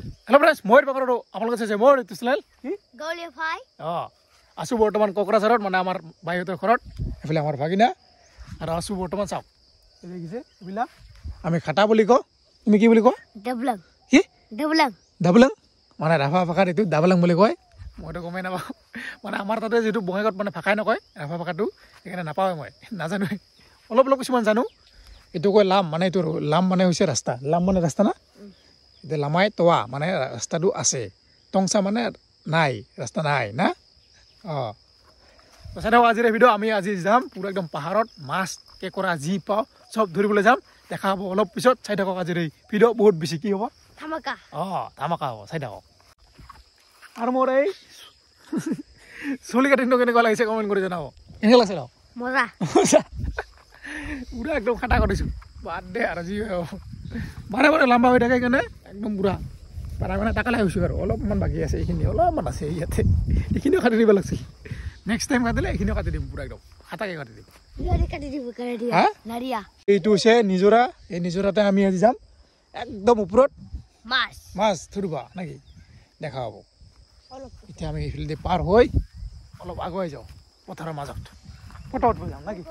Hello friends मोहित बाकरो आपलोक से मोर तुसलाल की गौलिया भाई आसु बर्तमान कोकराझारत माने आमार भाईहतर घरत एफाले आमार भागिना आरो आसु बर्तमान चाव এই যে বিলা আমি খাটা বলি কো তুমি কি বলি কো डबलंग কি डबलंग ডাবলং মানে রাভা ভাষাত এটো ডাবলং বলি কয় মইতো গমে না মানে আমাৰ তাতে যেটো বঙাইগত মানে ভাষাই নকয় ৰাভা ভাষাটো এখানে নাপাও মই নাজানো অলপ অলপ কিছুমান জানো এটো কয় লাম মানে এটো লাম মানে হৈছে ৰাস্তা লাম মানে ৰাস্তা না এতে লামাই তোৱা মানে ৰাস্তাটো আছে টংসা মানে নাই ৰাস্তা নাই না তো সাথে আজিৰ ভিডিও আমি আজি যাম পুৰা একদম পাহাৰত মাছ কে কৰা জি পাও সব ধৰিবলৈ যাম দেখা হ'ব অলপ পিছত চাই থাকক আজিৰ এই ভিডিও বহুত বেছি কি হ'ব धमाका ধামাকা হ'ব চাই থাকক আৰু মোৰ এই চুলি কাটিং কেনেকুৱা লাগিছে কমেন্ট কৰি জনাব কেনেকুৱা লাগিছে ন मजा পুৰা একদম খাটা কৰিছো বাদ দে আৰু জি বাৰে বাৰে লম্বা হৈ থাকে কেনে একদম পুৰা পাৰা মানে টাকালে হৈছো আৰু অলপমান বাকি আছে এইখিনি অলপমান আছে ইয়াতে এইখিনিও কাটি দিব লাগিছিল নেক্সট টাইম কাটিলে এইখিনিও কাটি দিম পুৰা একদম হাতাকে কাটি দিম এইটো হৈছে নিজৰা এই নিজৰাতে আমি আজি যাম একদম ওপৰত মাছ ধৰিবা নাকি দেখা হ'ব এতিয়া আমি এইফালে পাৰ হৈ অলপ আগুৱাই যাওঁ পথাৰৰ মাজত ফটো উঠিব যাম নাকি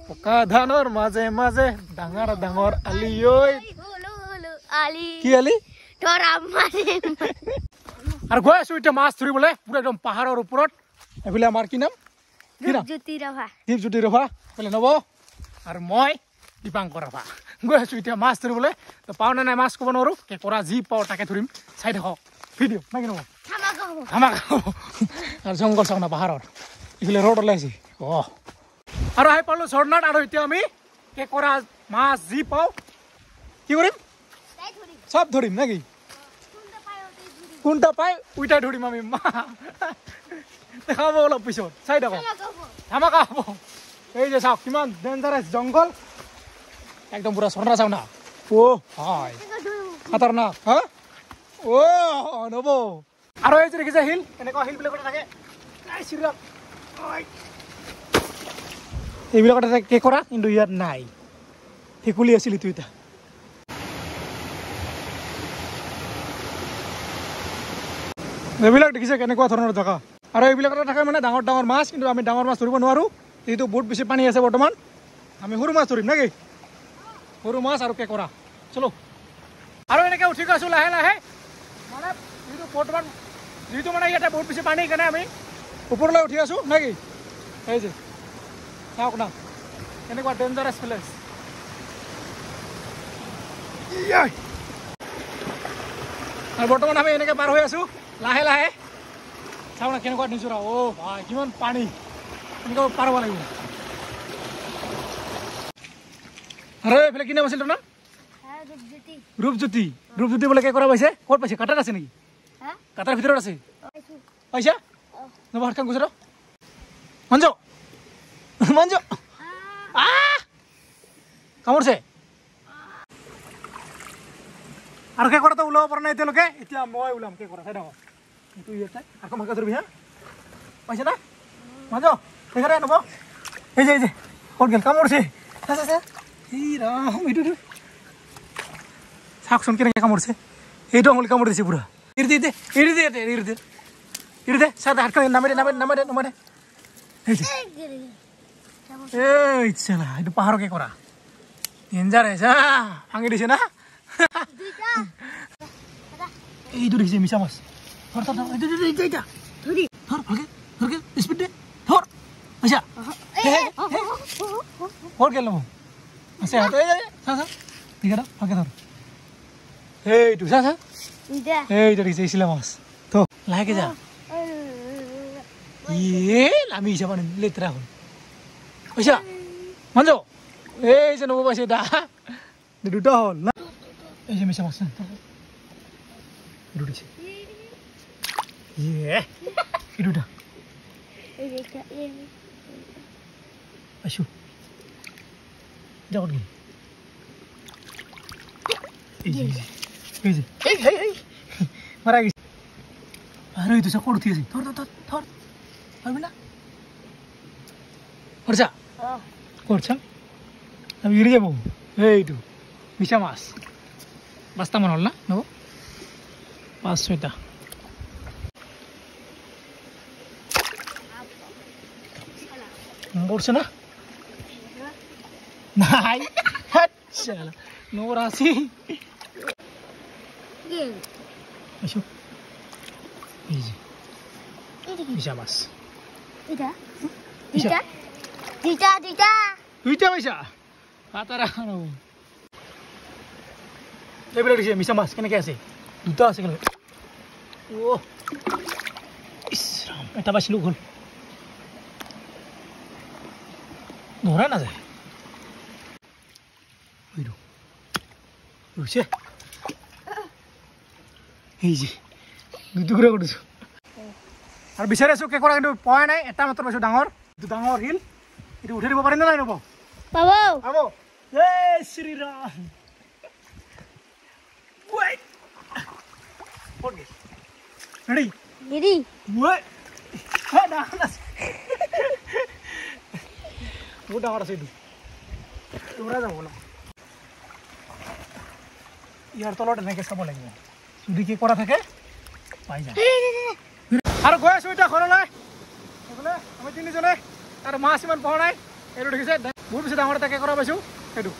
পকা ধানৰ মাজে মাজে ডাঙৰ ডাঙৰ আলি ঐ কি আলি আৰু গৈ আছো এতিয়া মাছ ধৰিবলৈ পুৰা একদম পাহাৰৰ ওপৰত এইফালে আমাৰ কি নাম দীপজ্যোতি ৰভা এইফালে নব আৰু মই দীপাংকৰ ৰভা গৈ আছো এতিয়া মাছ ধৰিবলৈ তো পাওঁ নে নাই মাছ ক'ব নোৱাৰো কে কৰা যি পাওঁ তাকে ধৰিম চাই থাকক ভিডিঅ' নাকি নব ধামাকা হ'ব আৰু জংঘল চাওঁ না পাহাৰৰ এইফালে ৰ'দ ওলাইছে আৰু আহি পালোঁ ঝৰ্ণাত আৰু এতিয়া আমি কে কৰা মাছ যি পাওঁ কি কৰিম সব ধৰিম নাকি কোনটা পাই উইটাই ধৰিম আমি দেখাব অলপ পিছত চাই থাকক ধামাকা হ'ব এই যে চাওক কিমান ডেঞ্জাৰাছ জংঘল একদম পুৰা ঝৰ্ণা চাওঁ না হয় খাতাৰনাক হা নব আৰু এই যে দেখিছে শিল এনেকুৱা শিলবিলাকত থাকে এইবিলাকত কে কৰা কিন্তু ইয়াত নাই ভেকুলী আছিল এইটো এটা এইবিলাক দেখিছে কেনেকুৱা ধৰণৰ জেগা আৰু এইবিলাকতে থাকে মানে ডাঙৰ ডাঙৰ মাছ কিন্তু আমি ডাঙৰ মাছ ধৰিব নোৱাৰোঁ যিহেতু বহুত বেছি পানী আছে বৰ্তমান আমি সৰু মাছ ধৰিম নেকি সৰু মাছ আৰু কেঁকোৰা চলো আৰু এনেকৈ উঠি গৈছোঁ লাহে লাহে মানে যিটো বৰ্তমান যিহেতু মানে ইয়াতে বহুত বেছি পানী সেইকাৰণে আমি ওপৰলৈ উঠি আছোঁ নেকি এই যে চাওক না এনেকুৱা ডেঞ্জাৰাছ প্লেচ আৰু বৰ্তমান আমি এনেকৈ পাৰ হৈ আছোঁ লাহে লাহে চাওঁ না কেনেকুৱা নিজৰা ভাই কিমান পানী এনেকৈ পাৰ হ'ব লাগিব আৰু এইফালে কি নাম আছিল তোৰ নাম ৰূপজ্যোতি বোলে কে কৰা পাইছে ক'ত পাইছে কাটাত আছে নেকি কাটাৰ ভিতৰত আছে পাইছা নব হাতখন গুচি ৰ মঞ্জু কামুৰিছে আৰু কে কৰাটো ওলাব পৰা নাই এতিয়ালৈকে এতিয়া মই ওলাম কে কৰা চাই থাকক এইটো ইয়াতে আকৌ ভালকৈ ধৰিবি হা পাইছে না মঞ্জু দেখা নব এই যে ক'ত গ'ল কামুৰিছে এই ৰাম এইটো চাওকচোন কেনেকৈ কামুৰিছে এইটো আঙুলি কামুৰি দিছে পুৰা এৰি দে চাহ হাতখন নামাই দে এই চালা এইটো পাহাৰকে কৰা ডেঞ্জাৰ আছে ভাঙি দিছে না এইটো দেখিছে মিছা মাছ ধৰ স্পীড দে ধৰ আচ্ছা ক'ত গেল নব আছে চা ঠিক আছে ভালকে ধৰ এইটো চা এইটো দেখিছে ইচিলা মাছ তো লাহেকে যা আমি হিচাপ লেতেৰা হ'ল পইচা মঞ্জু এই যে নব পাইছে দুটা হ'ল না এই যে মিছা মাছ দিছে এই দুটা আছো যাওক মাৰা গেছে আৰু এইটো চা ক'ত উঠি আছে ধৰ পাৰবি না কৰছা আমি এৰি যাব এইটো মিছা মাছ 5টামান হ'ল না নব 5-6টা পড়ছে না নাই আচ্ছা নোর আসি এসো এই যে মিশা মাছ দুইটা পয়সা হাতারা এইবিলাক দিছে মিছা মাছ কেনেকৈ আছে দুটা আছে কেনেকৈ ও ইছৰাম এটা পাইছিলোঁ গ'ল ধৰা নাযায় ৰৈছে এই যে দুটুকুৰা কৰিছোঁ আৰু বিচাৰি আছোঁ কেঁকোৰা কিন্তু পোৱাই নাই এটা মাত্ৰ পাইছোঁ ডাঙৰ এইটো ডাঙৰ শিল এইটো উঠাই দিব পাৰিম নে নাই নব পাব এই Shriram Wait. Okay. Ready? Ready. Wait. Hey, dah. Udah harus itu. Turun aja bola. Yar tolong deh kesana boleh nggak? Sudah kek kora থাকে? Pakai. Harus gue sudah koran lah. Boleh? Kami ini jone. Harus masih man pohon lah. Itu dikisah. Buru bisa dangar tak kek kora baju? Itu.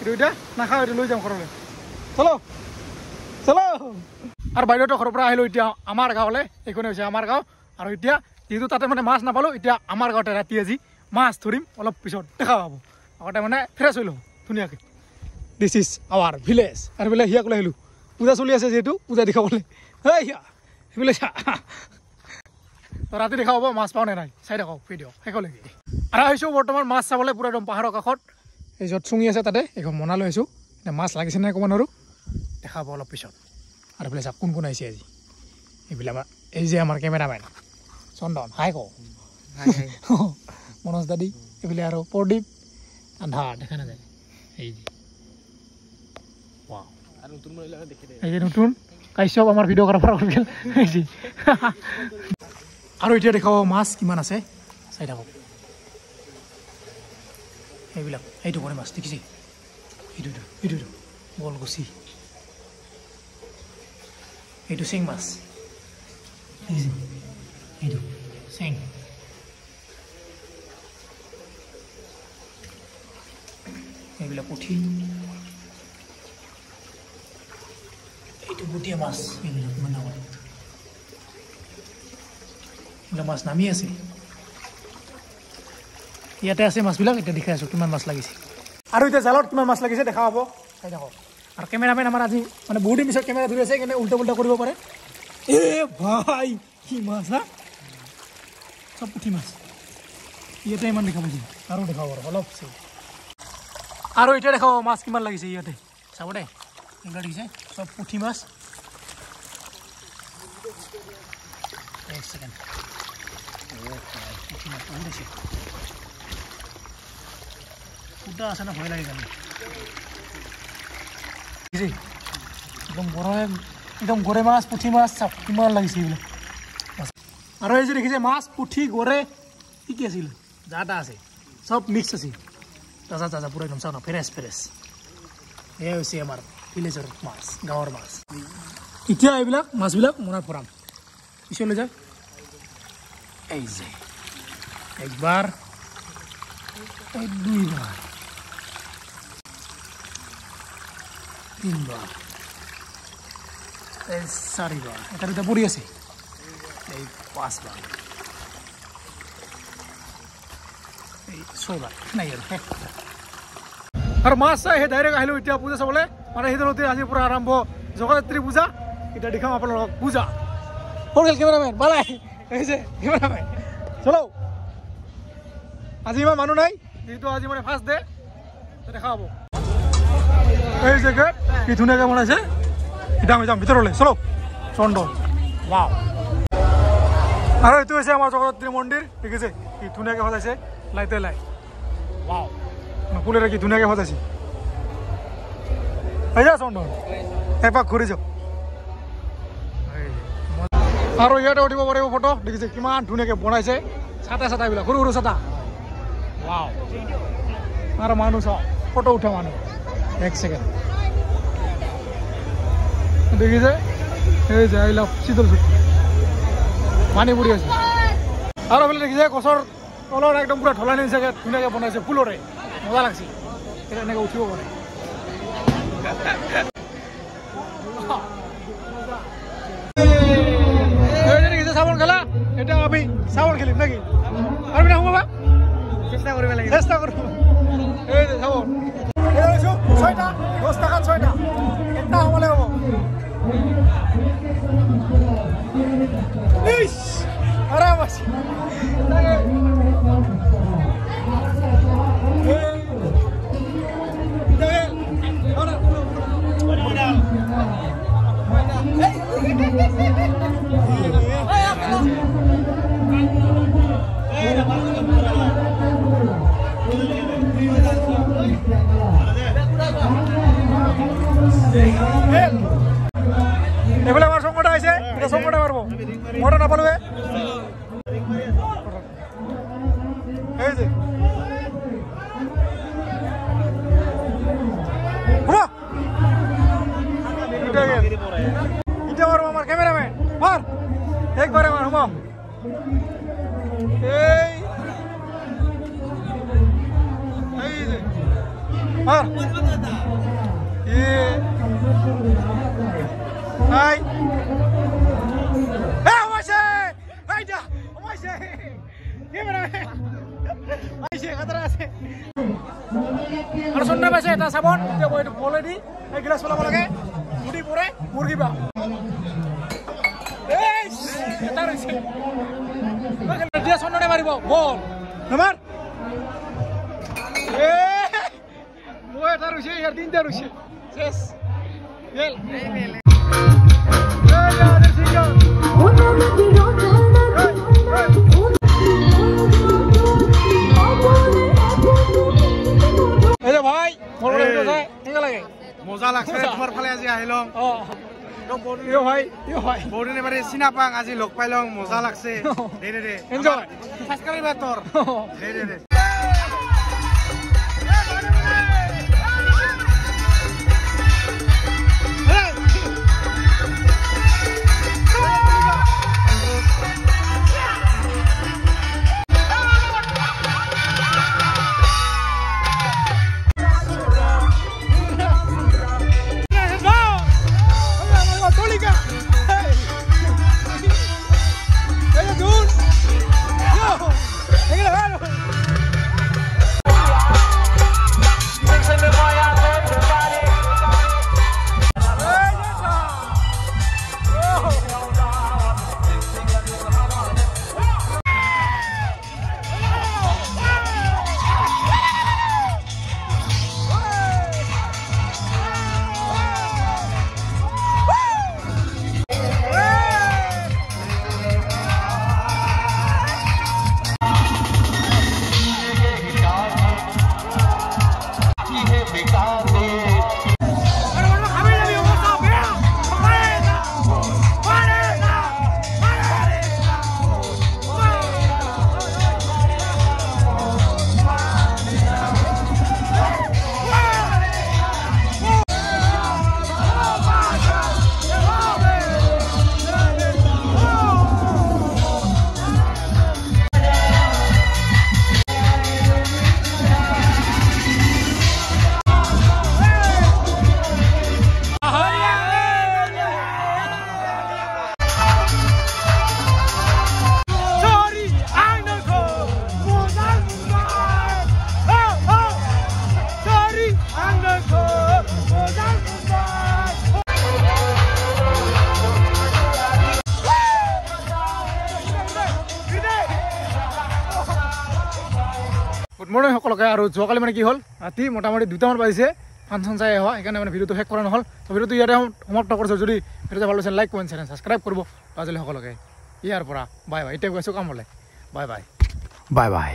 Itu udah. Nak kau dulu jam koran. Chalo. চলো আৰু বাইদেউহঁতৰ ঘৰৰ পৰা আহিলোঁ এতিয়া আমাৰ গাঁৱলৈ এইখনে হৈছে আমাৰ গাঁও আৰু এতিয়া যিহেতু তাতে মানে মাছ নাপালোঁ এতিয়া আমাৰ গাঁৱতে ৰাতি আজি মাছ ধৰিম অলপ পিছত দেখা পাব আগতে মানে ফ্ৰেছ হৈ লওঁ ধুনীয়াকৈ দিছ ইজ আৱাৰ ভিলেজ আৰু বোলে সিয়াক লৈ আহিলোঁ পূজা চলি আছে যিহেতু পূজা দেখাবলৈ সিয়া সেইবোলে চা ৰাতি দেখা পাব মাছ পাওঁ নে নাই চাই থাকক ভিডিঅ' শেষলৈকে আৰু আহিছোঁ বৰ্তমান মাছ চাবলৈ পূৰা একদম পাহাৰৰ কাষত এই য'ত চুঙি আছে তাতে এইখন মনা লৈ আহিছোঁ মাছ লাগিছে নাই ক'ব নোৱাৰোঁ দেখা পাব অলপ পিছত আৰু বোলে চাওক কোন কোন আহিছে আজি এইবিলাক এই যে আমাৰ কেমেৰামেন চন্দন হাই কওঁ মনোজ দাদী এইফালে আৰু প্ৰদীপ আন্ধাৰ দেখা নাযায় এই যে এই যে নতুন কাশ্যপ আমাৰ ভিডিঅ' কৰাৰ পৰা এই যে আৰু এতিয়া দেখাব মাছ কিমান আছে চাই থাকক এইবিলাক এইটো কৰে মাছ দেখিছে এইটো বলগুচি এইটো চেং মাছ এইটো চেং এইবিলাক পুঠি এইটো বুটিয়া মাছ এইবিলাক ইমান ডাঙৰ এইবিলাক মাছ নামি আছে ইয়াতে আছে মাছবিলাক এতিয়া দেখাই আছোঁ কিমান মাছ লাগিছে আৰু এতিয়া জালত কিমান মাছ লাগিছে দেখা পাব চাই থাকক আৰু কেমেৰামেন আমাৰ আজি মানে বহুত দিন পিছত কেমেৰা ধৰি আছে কেনে উল্টা পুল্টা কৰিব পাৰে এ ভাই কি মাছ হা চব পুঠি মাছ ইয়াতে ইমান দেখা পাইছে আৰু দেখাব অলপ আৰু এতিয়া দেখাব মাছ কিমান লাগিছে ইয়াতে চাব দে এইবিলাক দেখিছে চব পুঠি মাছ এক ছেকেণ্ড পুঠি মাছ বহুত আছে ফুটা আছে না ভয় লাগে জানো একদম গৰে মাছ পুঠি মাছ চাওক কিমান লাগিছে এইবিলাক আৰু এই যে দেখিছে মাছ পুঠি গৰে কি কি আছিল যা তা আছে চব মিক্স আছে তাজা তাজা পুৰা একদম চাওক না ফ্ৰেছ এয়া হৈছে আমাৰ ভিলেজৰ মাছ গাঁৱৰ মাছ এতিয়া এইবিলাক মাছবিলাক মনত ভৰাম পিছলৈ যাওক এই যে একবাৰ দুইবাৰ তিনবাৰ এই চাৰিবাৰ এটা দুটা পৰি আছে এই পাঁচবাৰ এই ছয়বাৰ নাই আৰু মাছ চাই সেই ডাইৰেক্ট আহিলোঁ এতিয়া পূজা চাবলৈ মানে সেইদিনতে আজিৰ পৰা আৰম্ভ জগদ্ধাত্ৰী পূজা এতিয়া দেখাম আপোনালোকক পূজা হ'ল কেমেৰামেন বালাই এই যে কেমেৰামেন চলো আজি ইমান মানুহ নাই যিহেতু আজি মানে ফাৰ্ষ্ট ডে দেখা পাব এই জেগাত কি ধুনীয়াকৈ বনাইছে যাম ভিতৰলৈ চলো চন্দন ৱাও আৰু এইটো হৈছে আমাৰ জগদ্ধাত্ৰী মন্দিৰ দেখিছে কি ধুনীয়াকৈ সজাইছে লাইটে লাইট ৱাও ফুলেৰে কি ধুনীয়াকৈ সজাইছে এই যা চন্দন এপাক ঘূৰি যাওক আৰু ইয়াতে উঠিব পাৰিব ফটো দেখিছে কিমান ধুনীয়াকৈ বনাইছে ছাতা এইবিলাক সৰু সৰু ছাতা ৱাও আৰু মানুহ চাওক ফটো উঠা মানুহ এক ছেকেণ্ড দেখিছে এই যে আই লাভ শীতল চুক্তি পানী পৰি আছে আৰু এইফালে দেখিছে গছৰ তলৰ একদম পুৰা ঢলা নিচাকে ধুনীয়াকৈ বনাইছে ফুলৰে মজা লাগছে এনেকৈ উঠিব পাৰে দেখিছে চাবোন খেলা এতিয়া আমি চাবোন খেলিম নাকি আৰু পিনে সোমাবা চেষ্টা কৰিব লাগিব চেষ্টা কৰিব এই যে চাবোন ছয়টা 10 টাকাত 6টা এটা সোমালে হ'ব ইস আরাম আছে এফালে আমার সংকট আছে এটা সংকটে পারবো মোটা না পারবে এই যে এটা মারবো আমার ক্যামেরাম্যান মার একবারে মার হুমা এই যে মার Hai. Omaishe! Aida! Omaishe! Gimana? Omaishe kata ase. Harus sonda base ta sabon, dia boy boleh di, gelas bola bola ke, mudi pure, murgi ba. Kata ase. Bakal dia sonda ne maribo, ball. Nomor. Boy tarusi, yar din tarusi. Yes. Gel. ভাই মজা লাগছে তোমার ফালে আজি আহিলং ভাই বহুদিন এবারে চিনা পাং আজি লগ পাইলং মজা লাগছে এনজয় সাবস্ক্রাইব তোর মনে সকলকে আৰু যোৱাকালি মানে কি হ'ল ৰাতি মোটামুটি 2টামান বাজিছে ফাংচন চাই হোৱা সেইকাৰণে মানে ভিডিঅ'টো শেষ কৰা নহ'ল তো ভিডিঅ'টো ইয়াতে সমাপ্ত কৰিছোঁ যদি ভিডিঅ'টো ভাল লাগিছে লাইক কমেণ্ট চেনেল ছাবস্ক্ৰাইব কৰিব আজিলৈ সকলোকে ইয়াৰ পৰা বাই বাই এতিয়া গৈছোঁ কামলৈ বাই বাই বাই বাই